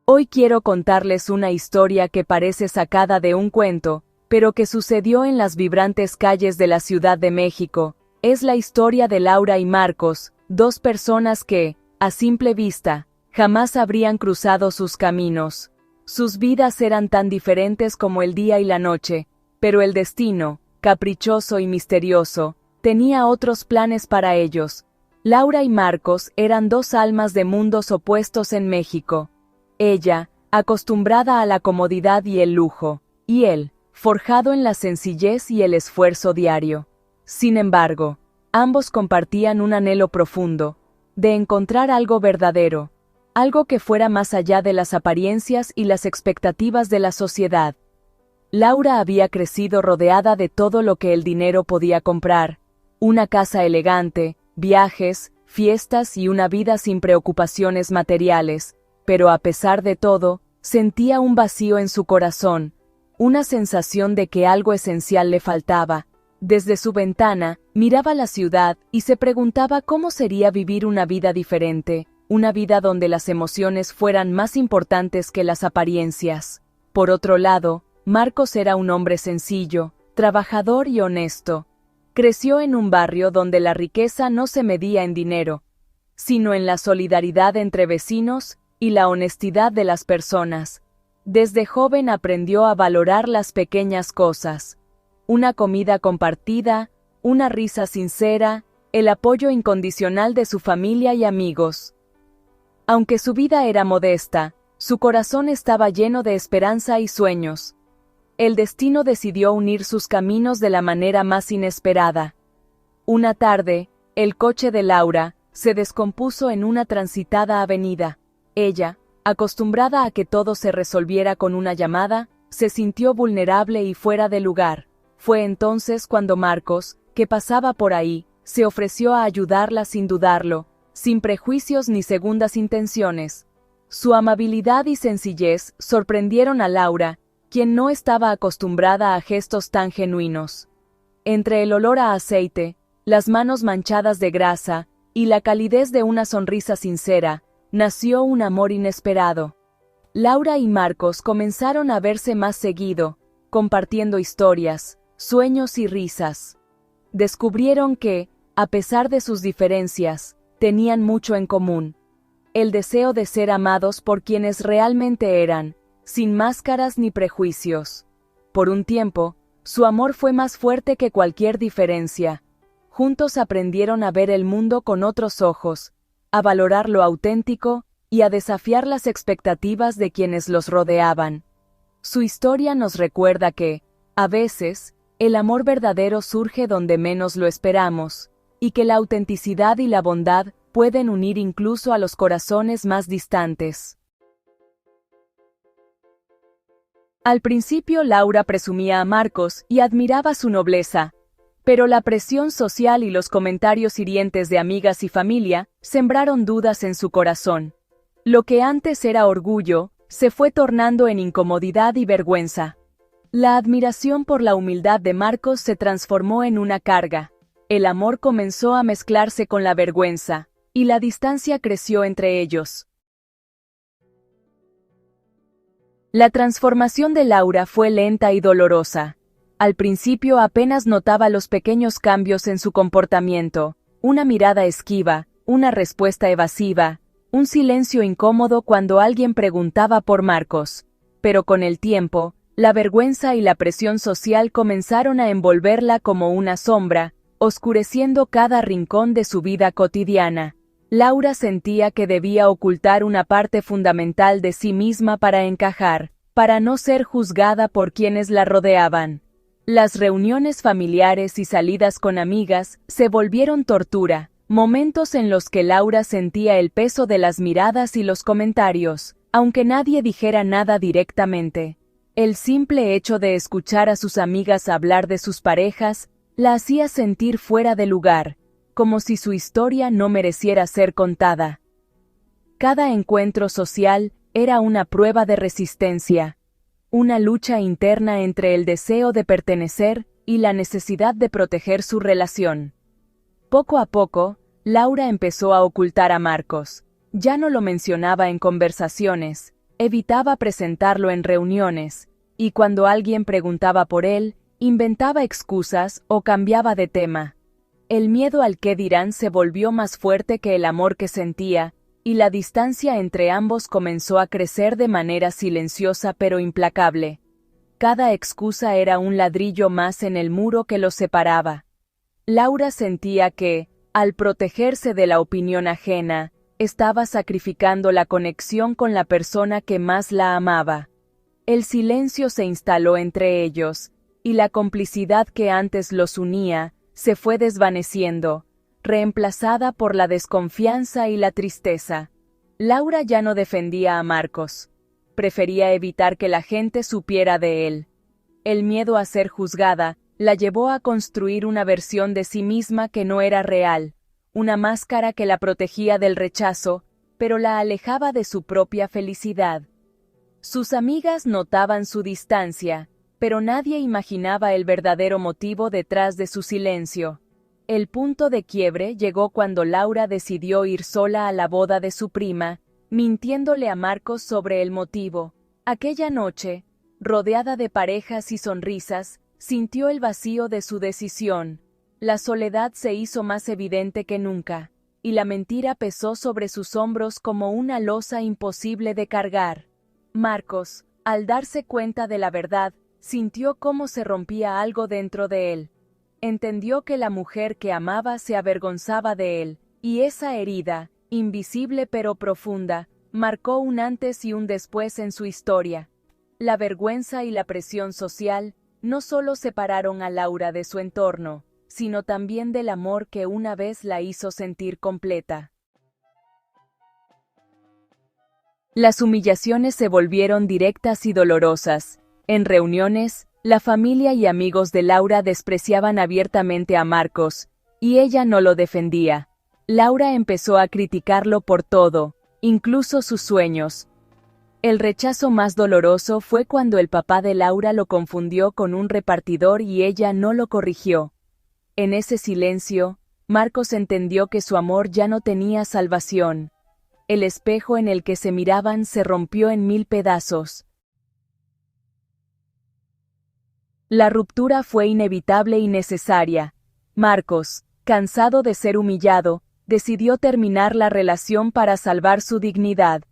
Hoy quiero contarles una historia que parece sacada de un cuento, pero que sucedió en las vibrantes calles de la Ciudad de México. Es la historia de Laura y Marcos, dos personas que, a simple vista, jamás habrían cruzado sus caminos. Sus vidas eran tan diferentes como el día y la noche, pero el destino, caprichoso y misterioso, tenía otros planes para ellos. Laura y Marcos eran dos almas de mundos opuestos en México. Ella, acostumbrada a la comodidad y el lujo, y él, forjado en la sencillez y el esfuerzo diario. Sin embargo, ambos compartían un anhelo profundo, de encontrar algo verdadero, algo que fuera más allá de las apariencias y las expectativas de la sociedad. Laura había crecido rodeada de todo lo que el dinero podía comprar: una casa elegante, viajes, fiestas y una vida sin preocupaciones materiales, pero a pesar de todo, sentía un vacío en su corazón, una sensación de que algo esencial le faltaba. Desde su ventana, miraba la ciudad y se preguntaba cómo sería vivir una vida diferente, una vida donde las emociones fueran más importantes que las apariencias. Por otro lado, Marcos era un hombre sencillo, trabajador y honesto. Creció en un barrio donde la riqueza no se medía en dinero, sino en la solidaridad entre vecinos y la honestidad de las personas. Desde joven aprendió a valorar las pequeñas cosas: una comida compartida, una risa sincera, el apoyo incondicional de su familia y amigos. Aunque su vida era modesta, su corazón estaba lleno de esperanza y sueños. El destino decidió unir sus caminos de la manera más inesperada. Una tarde, el coche de Laura se descompuso en una transitada avenida. Ella, acostumbrada a que todo se resolviera con una llamada, se sintió vulnerable y fuera de lugar. Fue entonces cuando Marcos, que pasaba por ahí, se ofreció a ayudarla sin dudarlo, sin prejuicios ni segundas intenciones. Su amabilidad y sencillez sorprendieron a Laura, quien no estaba acostumbrada a gestos tan genuinos. Entre el olor a aceite, las manos manchadas de grasa y la calidez de una sonrisa sincera, nació un amor inesperado. Laura y Marcos comenzaron a verse más seguido, compartiendo historias, sueños y risas. Descubrieron que, a pesar de sus diferencias, tenían mucho en común: el deseo de ser amados por quienes realmente eran, sin máscaras ni prejuicios. Por un tiempo, su amor fue más fuerte que cualquier diferencia. Juntos aprendieron a ver el mundo con otros ojos, a valorar lo auténtico y a desafiar las expectativas de quienes los rodeaban. Su historia nos recuerda que, a veces, el amor verdadero surge donde menos lo esperamos, y que la autenticidad y la bondad pueden unir incluso a los corazones más distantes. Al principio Laura presumía a Marcos y admiraba su nobleza, pero la presión social y los comentarios hirientes de amigas y familia sembraron dudas en su corazón. Lo que antes era orgullo, se fue tornando en incomodidad y vergüenza. La admiración por la humildad de Marcos se transformó en una carga. El amor comenzó a mezclarse con la vergüenza, y la distancia creció entre ellos. La transformación de Laura fue lenta y dolorosa. Al principio apenas notaba los pequeños cambios en su comportamiento: una mirada esquiva, una respuesta evasiva, un silencio incómodo cuando alguien preguntaba por Marcos. Pero con el tiempo, la vergüenza y la presión social comenzaron a envolverla como una sombra, oscureciendo cada rincón de su vida cotidiana. Laura sentía que debía ocultar una parte fundamental de sí misma para encajar, para no ser juzgada por quienes la rodeaban. Las reuniones familiares y salidas con amigas se volvieron tortura, momentos en los que Laura sentía el peso de las miradas y los comentarios, aunque nadie dijera nada directamente. El simple hecho de escuchar a sus amigas hablar de sus parejas la hacía sentir fuera de lugar, como si su historia no mereciera ser contada. Cada encuentro social era una prueba de resistencia, una lucha interna entre el deseo de pertenecer y la necesidad de proteger su relación. Poco a poco, Laura empezó a ocultar a Marcos. Ya no lo mencionaba en conversaciones, Evitaba presentarlo en reuniones, y cuando alguien preguntaba por él, inventaba excusas o cambiaba de tema. El miedo al qué dirán se volvió más fuerte que el amor que sentía, y la distancia entre ambos comenzó a crecer de manera silenciosa pero implacable. Cada excusa era un ladrillo más en el muro que los separaba. Laura sentía que, al protegerse de la opinión ajena, estaba sacrificando la conexión con la persona que más la amaba. El silencio se instaló entre ellos, y la complicidad que antes los unía se fue desvaneciendo, reemplazada por la desconfianza y la tristeza. Laura ya no defendía a Marcos. Prefería evitar que la gente supiera de él. El miedo a ser juzgada la llevó a construir una versión de sí misma que no era real, una máscara que la protegía del rechazo, pero la alejaba de su propia felicidad. Sus amigas notaban su distancia, pero nadie imaginaba el verdadero motivo detrás de su silencio. El punto de quiebre llegó cuando Laura decidió ir sola a la boda de su prima, mintiéndole a Marcos sobre el motivo. Aquella noche, rodeada de parejas y sonrisas, sintió el vacío de su decisión. La soledad se hizo más evidente que nunca, y la mentira pesó sobre sus hombros como una losa imposible de cargar. Marcos, al darse cuenta de la verdad, sintió cómo se rompía algo dentro de él. Entendió que la mujer que amaba se avergonzaba de él, y esa herida, invisible pero profunda, marcó un antes y un después en su historia. La vergüenza y la presión social no solo separaron a Laura de su entorno, sino también del amor que una vez la hizo sentir completa. Las humillaciones se volvieron directas y dolorosas. En reuniones, la familia y amigos de Laura despreciaban abiertamente a Marcos, y ella no lo defendía. Laura empezó a criticarlo por todo, incluso sus sueños. El rechazo más doloroso fue cuando el papá de Laura lo confundió con un repartidor y ella no lo corrigió. En ese silencio, Marcos entendió que su amor ya no tenía salvación. El espejo en el que se miraban se rompió en 1000 pedazos. La ruptura fue inevitable y necesaria. Marcos, cansado de ser humillado, decidió terminar la relación para salvar su dignidad.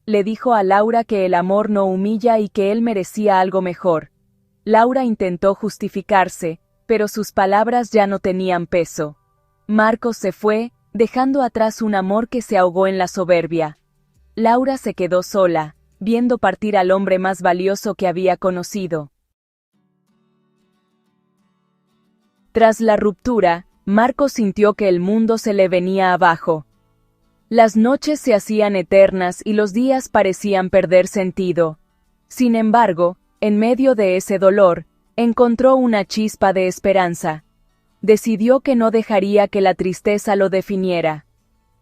Le dijo a Laura que el amor no humilla y que él merecía algo mejor. Laura intentó justificarse, pero sus palabras ya no tenían peso. Marcos se fue, dejando atrás un amor que se ahogó en la soberbia. Laura se quedó sola, viendo partir al hombre más valioso que había conocido. Tras la ruptura, Marcos sintió que el mundo se le venía abajo. Las noches se hacían eternas y los días parecían perder sentido. Sin embargo, en medio de ese dolor, encontró una chispa de esperanza. Decidió que no dejaría que la tristeza lo definiera.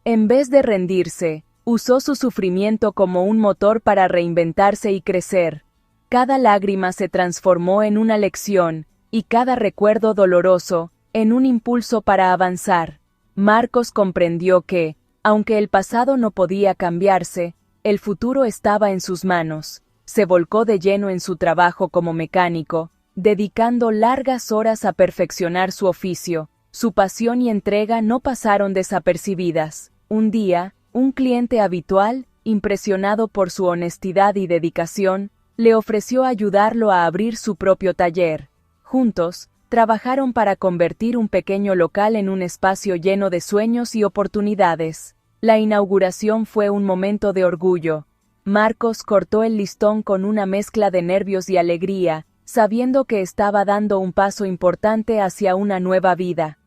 En vez de rendirse, usó su sufrimiento como un motor para reinventarse y crecer. Cada lágrima se transformó en una lección, y cada recuerdo doloroso, en un impulso para avanzar. Marcos comprendió que, aunque el pasado no podía cambiarse, el futuro estaba en sus manos. Se volcó de lleno en su trabajo como mecánico, dedicando largas horas a perfeccionar su oficio. Su pasión y entrega no pasaron desapercibidas. Un día, un cliente habitual, impresionado por su honestidad y dedicación, le ofreció ayudarlo a abrir su propio taller. Juntos, trabajaron para convertir un pequeño local en un espacio lleno de sueños y oportunidades. La inauguración fue un momento de orgullo. Marcos cortó el listón con una mezcla de nervios y alegría, sabiendo que estaba dando un paso importante hacia una nueva vida.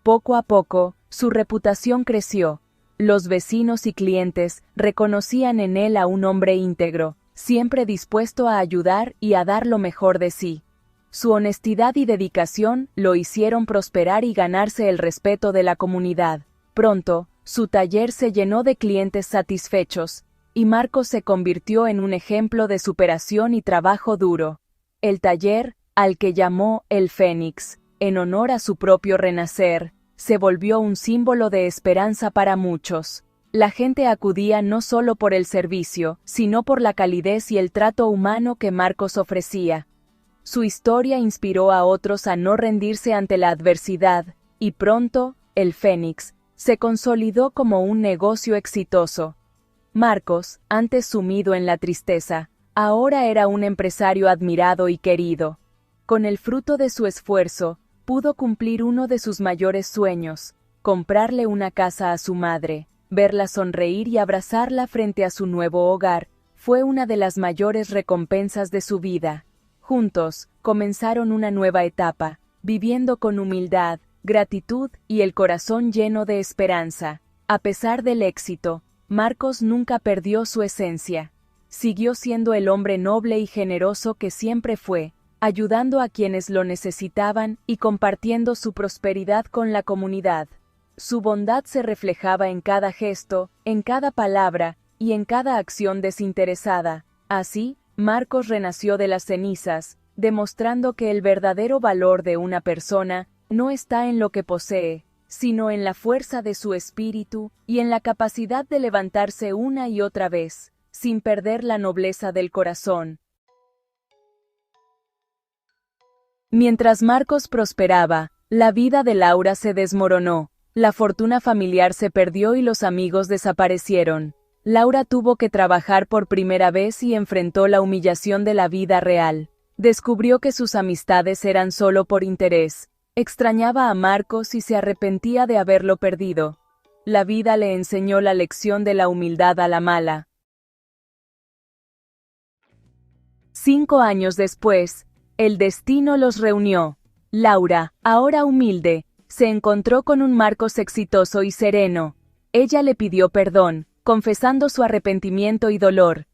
Poco a poco, su reputación creció. Los vecinos y clientes reconocían en él a un hombre íntegro, siempre dispuesto a ayudar y a dar lo mejor de sí. Su honestidad y dedicación lo hicieron prosperar y ganarse el respeto de la comunidad. Pronto, su taller se llenó de clientes satisfechos, y Marcos se convirtió en un ejemplo de superación y trabajo duro. El taller, al que llamó El Fénix, en honor a su propio renacer, se volvió un símbolo de esperanza para muchos. La gente acudía no solo por el servicio, sino por la calidez y el trato humano que Marcos ofrecía. Su historia inspiró a otros a no rendirse ante la adversidad, y pronto, el Fénix se consolidó como un negocio exitoso. Marcos, antes sumido en la tristeza, ahora era un empresario admirado y querido. Con el fruto de su esfuerzo, pudo cumplir uno de sus mayores sueños: comprarle una casa a su madre. Verla sonreír y abrazarla frente a su nuevo hogar fue una de las mayores recompensas de su vida. Juntos, comenzaron una nueva etapa, viviendo con humildad, gratitud y el corazón lleno de esperanza. A pesar del éxito, Marcos nunca perdió su esencia. Siguió siendo el hombre noble y generoso que siempre fue, ayudando a quienes lo necesitaban y compartiendo su prosperidad con la comunidad. Su bondad se reflejaba en cada gesto, en cada palabra y en cada acción desinteresada. Así, Marcos renació de las cenizas, demostrando que el verdadero valor de una persona no está en lo que posee, sino en la fuerza de su espíritu y en la capacidad de levantarse una y otra vez, sin perder la nobleza del corazón. Mientras Marcos prosperaba, la vida de Laura se desmoronó. La fortuna familiar se perdió y los amigos desaparecieron. Laura tuvo que trabajar por primera vez y enfrentó la humillación de la vida real. Descubrió que sus amistades eran solo por interés. Extrañaba a Marcos y se arrepentía de haberlo perdido. La vida le enseñó la lección de la humildad a la mala. 5 años después, el destino los reunió. Laura, ahora humilde, se encontró con un Marcos exitoso y sereno. Ella le pidió perdón, confesando su arrepentimiento y dolor.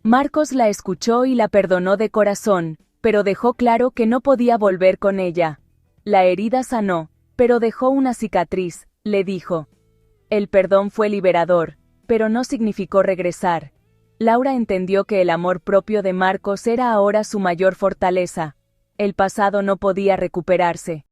Marcos la escuchó y la perdonó de corazón, pero dejó claro que no podía volver con ella. La herida sanó, pero dejó una cicatriz, le dijo. El perdón fue liberador, pero no significó regresar. Laura entendió que el amor propio de Marcos era ahora su mayor fortaleza. El pasado no podía recuperarse.